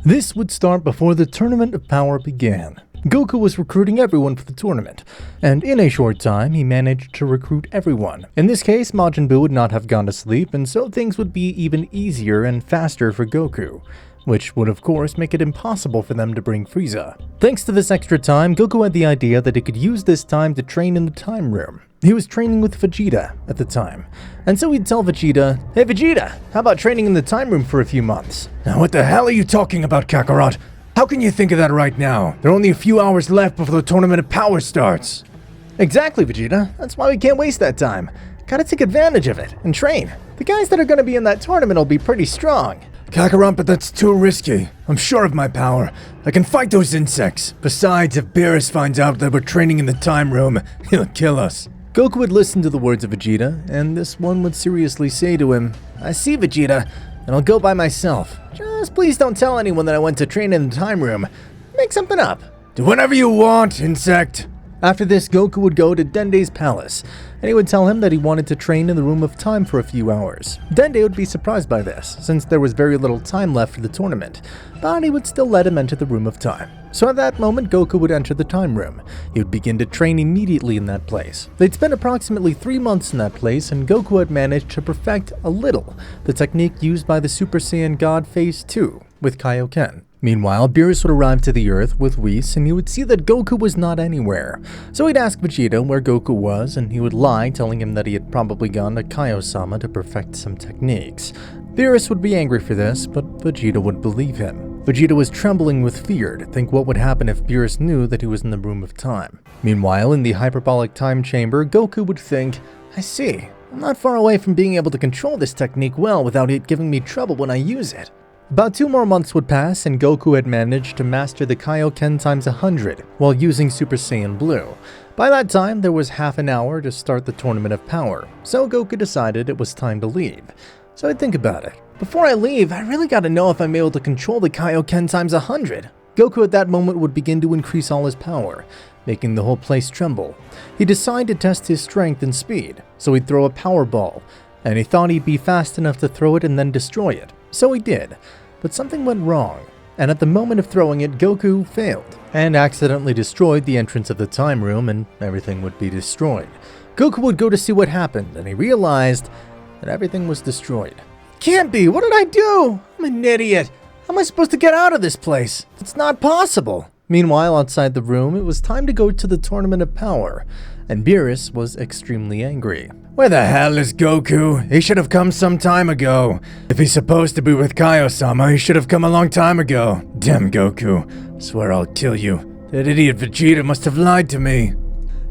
This would start before the Tournament of Power began. Goku was recruiting everyone for the tournament, and in a short time, he managed to recruit everyone. In this case, Majin Buu would not have gone to sleep, and so things would be even easier and faster for Goku, which would of course make it impossible for them to bring Frieza. Thanks to this extra time, Goku had the idea that he could use this time to train in the time room. He was training with Vegeta at the time, and so he'd tell Vegeta, "Hey Vegeta, how about training in the time room for a few months?" Now what the hell are you talking about, Kakarot? How can you think of that right now? There are only a few hours left before the Tournament of Power starts. Exactly, Vegeta. That's why we can't waste that time. Gotta take advantage of it and train. The guys that are gonna be in that tournament will be pretty strong. Kakarot, but that's too risky. I'm sure of my power. I can fight those insects. Besides, if Beerus finds out that we're training in the time room, he'll kill us. Goku would listen to the words of Vegeta, and this one would seriously say to him, "I see, Vegeta, and I'll go by myself. Just please don't tell anyone that I went to train in the time room. Make something up." Do whatever you want, insect. After this, Goku would go to Dende's palace, and he would tell him that he wanted to train in the Room of Time for a few hours. Dende would be surprised by this, since there was very little time left for the tournament, but he would still let him enter the Room of Time. So at that moment, Goku would enter the time room. He would begin to train immediately in that place. They'd spent approximately 3 months in that place, and Goku had managed to perfect a little the technique used by the Super Saiyan God Phase 2 with Kaioken. Meanwhile, Beerus would arrive to the Earth with Whis, and he would see that Goku was not anywhere. So he'd ask Vegeta where Goku was, and he would lie, telling him that he had probably gone to Kaio-sama to perfect some techniques. Beerus would be angry for this, but Vegeta would believe him. Vegeta was trembling with fear to think what would happen if Beerus knew that he was in the Room of Time. Meanwhile, in the hyperbolic time chamber, Goku would think, "I see, I'm not far away from being able to control this technique well without it giving me trouble when I use it." About 2 more months would pass, and Goku had managed to master the Kaioken times 100 while using Super Saiyan Blue. By that time, there was half an hour to start the Tournament of Power, so Goku decided it was time to leave. So I'd think about it. Before I leave, I really gotta know if I'm able to control the Kaioken times 100. Goku at that moment would begin to increase all his power, making the whole place tremble. He decided to test his strength and speed, so he'd throw a power ball, and he thought he'd be fast enough to throw it and then destroy it. So he did, but something went wrong, and at the moment of throwing it, Goku failed, and accidentally destroyed the entrance of the time room, and everything would be destroyed. Goku would go to see what happened, and he realized that everything was destroyed. Can't be! What did I do? I'm an idiot! How am I supposed to get out of this place? It's not possible! Meanwhile, outside the room, it was time to go to the Tournament of Power, and Beerus was extremely angry. Where the hell is Goku? He should have come some time ago. If he's supposed to be with Kaio-sama, he should have come a long time ago. Damn Goku. Swear I'll kill you. That idiot Vegeta must have lied to me.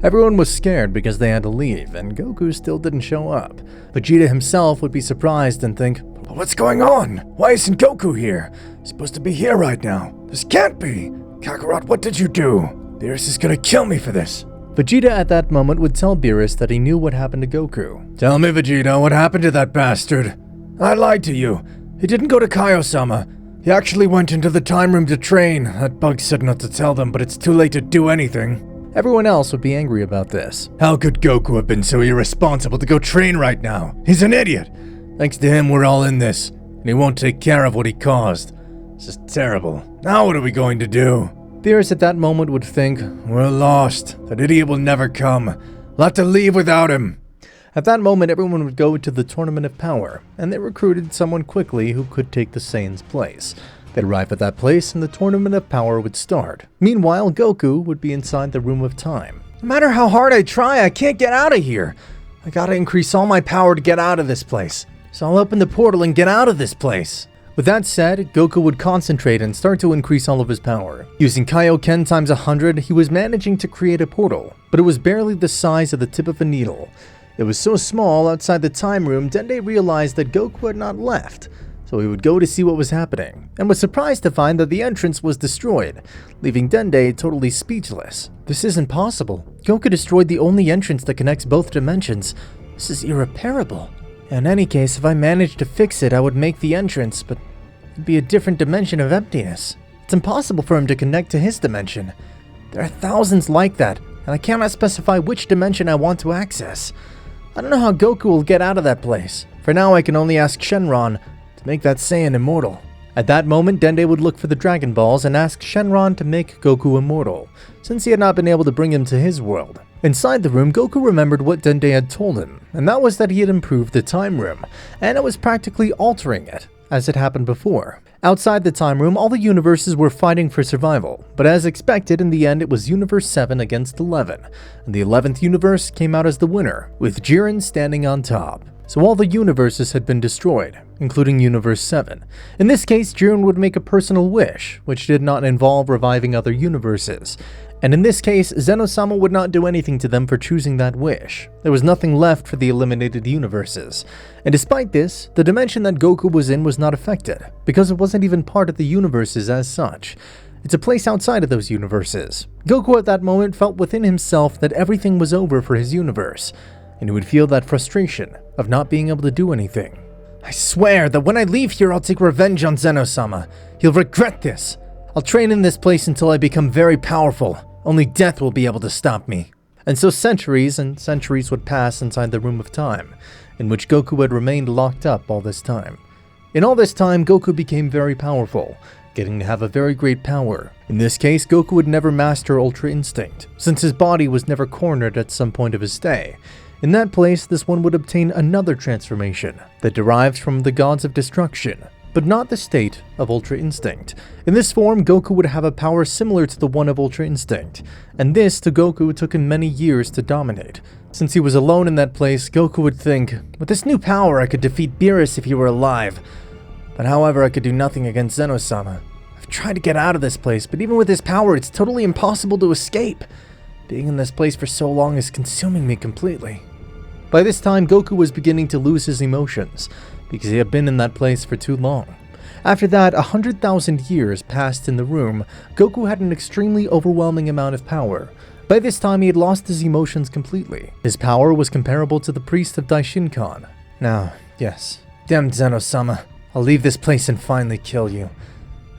Everyone was scared because they had to leave, and Goku still didn't show up. Vegeta himself would be surprised and think, "What's going on? Why isn't Goku here? He's supposed to be here right now. This can't be. Kakarot, what did you do? Beerus is gonna kill me for this." Vegeta at that moment would tell Beerus that he knew what happened to Goku. "Tell me, Vegeta, what happened to that bastard? I lied to you. He didn't go to Kaio-sama. He actually went into the time room to train. That bug said not to tell them, but it's too late to do anything." Everyone else would be angry about this. How could Goku have been so irresponsible to go train right now? He's an idiot. Thanks to him, we're all in this, and he won't take care of what he caused. This is terrible. Now what are we going to do? Beerus at that moment would think, "We're lost. That idiot will never come. We'll have to leave without him." At that moment, everyone would go to the Tournament of Power, and they recruited someone quickly who could take the Saiyan's place. They'd arrive at that place, and the Tournament of Power would start. Meanwhile, Goku would be inside the Room of Time. "No matter how hard I try, I can't get out of here. I gotta increase all my power to get out of this place. So I'll open the portal and get out of this place." With that said, Goku would concentrate and start to increase all of his power. Using Kaioken times 100, he was managing to create a portal, but it was barely the size of the tip of a needle. It was so small, outside the time room, Dende realized that Goku had not left, so he would go to see what was happening, and was surprised to find that the entrance was destroyed, leaving Dende totally speechless. This isn't possible. Goku destroyed the only entrance that connects both dimensions. This is irreparable. In any case, if I managed to fix it, I would make the entrance, but it'd be a different dimension of emptiness. It's impossible for him to connect to his dimension. There are thousands like that, and I cannot specify which dimension I want to access. I don't know how Goku will get out of that place. For now, I can only ask Shenron to make that Saiyan immortal. At that moment, Dende would look for the Dragon Balls and ask Shenron to make Goku immortal, since he had not been able to bring him to his world. Inside the room, Goku remembered what Dende had told him, and that was that he had improved the time room, and it was practically altering it, as it happened before. Outside the time room, all the universes were fighting for survival, but as expected, in the end it was Universe 7 against 11, and the 11th universe came out as the winner, with Jiren standing on top. So all the universes had been destroyed, including Universe 7. In this case, Jiren would make a personal wish, which did not involve reviving other universes. And in this case, Zeno-sama would not do anything to them for choosing that wish. There was nothing left for the eliminated universes. And despite this, the dimension that Goku was in was not affected, because it wasn't even part of the universes as such. It's a place outside of those universes. Goku at that moment felt within himself that everything was over for his universe, and he would feel that frustration of not being able to do anything. I swear that when I leave here, I'll take revenge on Zeno-sama. He'll regret this. I'll train in this place until I become very powerful. Only death will be able to stop me. And so centuries and centuries would pass inside the Room of Time, in which Goku had remained locked up all this time. In all this time, Goku became very powerful, getting to have a very great power. In this case, Goku would never master Ultra Instinct, since his body was never cornered at some point of his stay. In that place, this one would obtain another transformation that derives from the gods of destruction, but not the state of Ultra Instinct. In this form, Goku would have a power similar to the one of Ultra Instinct, and this to Goku took him many years to dominate. Since he was alone in that place, Goku would think, with this new power I could defeat Beerus if he were alive. But however, I could do nothing against Zeno-sama. I've tried to get out of this place, but even with his power, it's totally impossible to escape. Being in this place for so long is consuming me completely. By this time, Goku was beginning to lose his emotions, because he had been in that place for too long. After that, 100,000 years passed in the room. Goku had an extremely overwhelming amount of power. By this time, he had lost his emotions completely. His power was comparable to the priest of Daishinkan. Now, yes, damn Zeno-sama, I'll leave this place and finally kill you.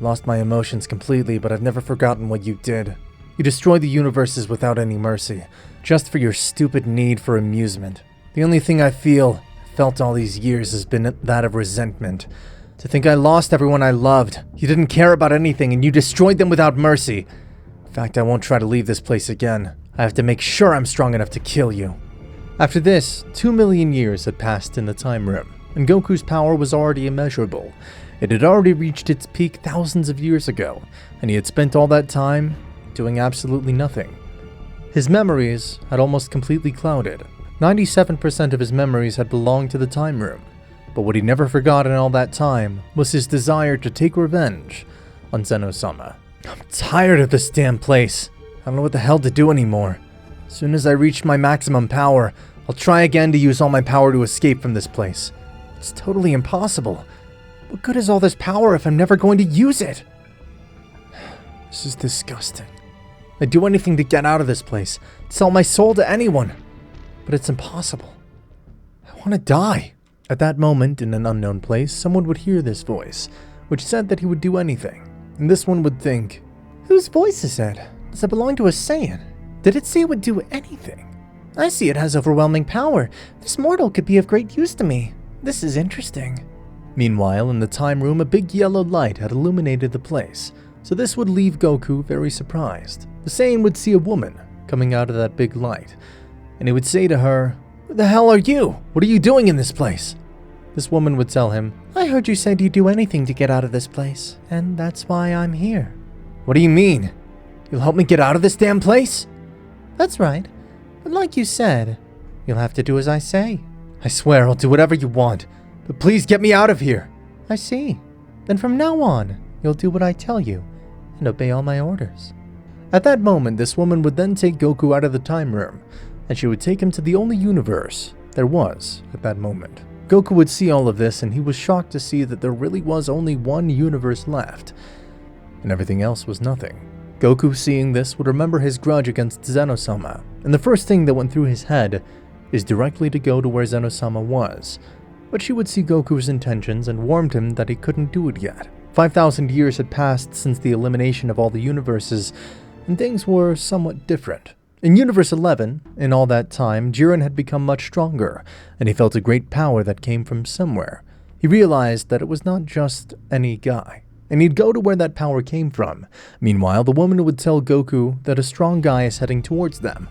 I lost my emotions completely, but I've never forgotten what you did. You destroyed the universes without any mercy, just for your stupid need for amusement. The only thing I felt all these years has been that of resentment. To think I lost everyone I loved. You didn't care about anything and you destroyed them without mercy. In fact, I won't try to leave this place again. I have to make sure I'm strong enough to kill you. After this, 2 million years had passed in the time room, and Goku's power was already immeasurable. It had already reached its peak thousands of years ago, and he had spent all that time doing absolutely nothing. His memories had almost completely clouded. 97% of his memories had belonged to the time room, but what he never forgot in all that time was his desire to take revenge on Zeno-sama. I'm tired of this damn place. I don't know what the hell to do anymore. As soon as I reach my maximum power, I'll try again to use all my power to escape from this place. It's totally impossible. What good is all this power if I'm never going to use it? This is disgusting. I'd do anything to get out of this place, sell my soul to anyone, but it's impossible. I want to die. At that moment, in an unknown place, someone would hear this voice, which said that he would do anything, and this one would think, whose voice is that? Does it belong to a Saiyan? Did it say it would do anything? I see it has overwhelming power. This mortal could be of great use to me. This is interesting. Meanwhile, in the time room, a big yellow light had illuminated the place, so this would leave Goku very surprised. The Saiyan would see a woman coming out of that big light, and he would say to her, "Who the hell are you? What are you doing in this place?" This woman would tell him, "I heard you said you'd do anything to get out of this place, and that's why I'm here." "What do you mean? You'll help me get out of this damn place?" "That's right, but like you said, you'll have to do as I say." "I swear I'll do whatever you want, but please get me out of here." "I see. Then from now on, you'll do what I tell you, and obey all my orders." At that moment, this woman would then take Goku out of the time room, and she would take him to the only universe there was at that moment. Goku would see all of this, and he was shocked to see that there really was only one universe left, and everything else was nothing. Goku, seeing this, would remember his grudge against Zeno-sama, and the first thing that went through his head is directly to go to where Zeno-sama was. But she would see Goku's intentions and warned him that he couldn't do it yet. 5,000 years had passed since the elimination of all the universes, and things were somewhat different. In Universe 11, in all that time, Jiren had become much stronger, and he felt a great power that came from somewhere. He realized that it was not just any guy, and he'd go to where that power came from. Meanwhile, the woman would tell Goku that a strong guy is heading towards them,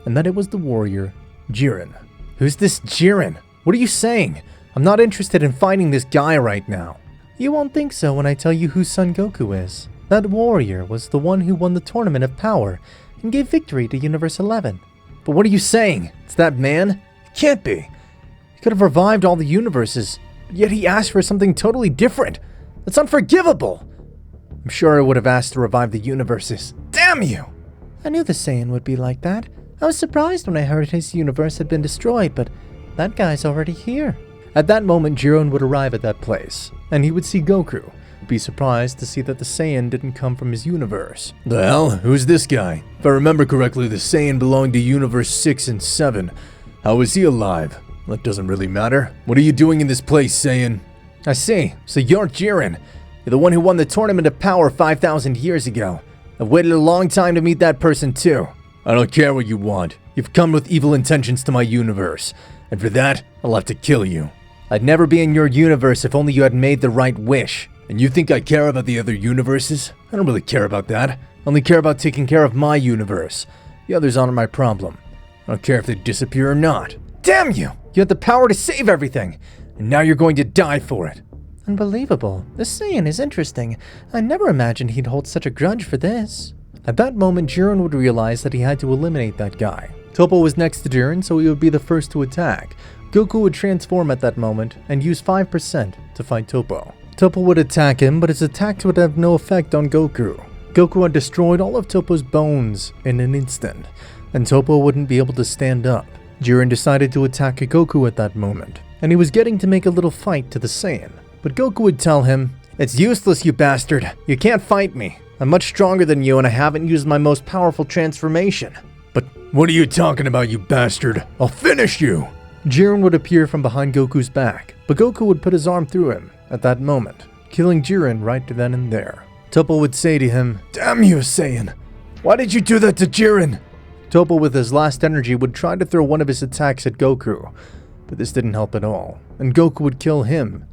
and that it was the warrior, Jiren. Who's this Jiren? What are you saying? I'm not interested in fighting this guy right now. You won't think so when I tell you whose son Goku is. That warrior was the one who won the Tournament of Power and gave victory to Universe 11. But what are you saying? It's that man? It can't be. He could have revived all the universes, yet he asked for something totally different. That's unforgivable. I'm sure I would have asked to revive the universes. Damn you! I knew the Saiyan would be like that. I was surprised when I heard his universe had been destroyed, but that guy's already here. At that moment, Jiren would arrive at that place, and he would see Goku. Be surprised to see that the Saiyan didn't come from his universe. The hell? Who's this guy? If I remember correctly, the Saiyan belonged to Universe 6 and 7. How is he alive? That doesn't really matter. What are you doing in this place, Saiyan? I see. So you're Jiren. You're the one who won the Tournament of Power 5,000 years ago. I've waited a long time to meet that person too. I don't care what you want. You've come with evil intentions to my universe, and for that, I'll have to kill you. I'd never be in your universe if only you had made the right wish. And you think I care about the other universes? I don't really care about that. I only care about taking care of my universe. The others aren't my problem. I don't care if they disappear or not. Damn you! You had the power to save everything, and now you're going to die for it. Unbelievable. This Saiyan is interesting. I never imagined he'd hold such a grudge for this. At that moment, Jiren would realize that he had to eliminate that guy. Toppo was next to Jiren, so he would be the first to attack. Goku would transform at that moment and use 5% to fight Toppo. Toppo would attack him, but his attacks would have no effect on Goku. Goku had destroyed all of Toppo's bones in an instant, and Toppo wouldn't be able to stand up. Jiren decided to attack Goku at that moment, and he was getting to make a little fight to the Saiyan. But Goku would tell him, "It's useless, you bastard. You can't fight me. I'm much stronger than you, and I haven't used my most powerful transformation." But what are you talking about, you bastard? I'll finish you! Jiren would appear from behind Goku's back, but Goku would put his arm through him at that moment, killing Jiren right then and there. Toppo would say to him, "Damn you, Saiyan! Why did you do that to Jiren?" Toppo, with his last energy, would try to throw one of his attacks at Goku, but this didn't help at all, and Goku would kill him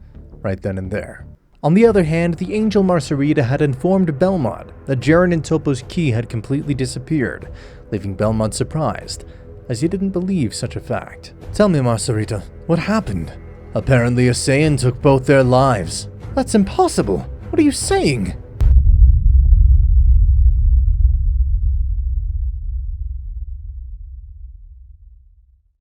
right then and there. On the other hand, the Angel Marcerita had informed Belmont that Jiren and Toppo's ki had completely disappeared, leaving Belmont surprised, as he didn't believe such a fact. Tell me, Marcerita, what happened? Apparently a Saiyan took both their lives. That's impossible. What are you saying?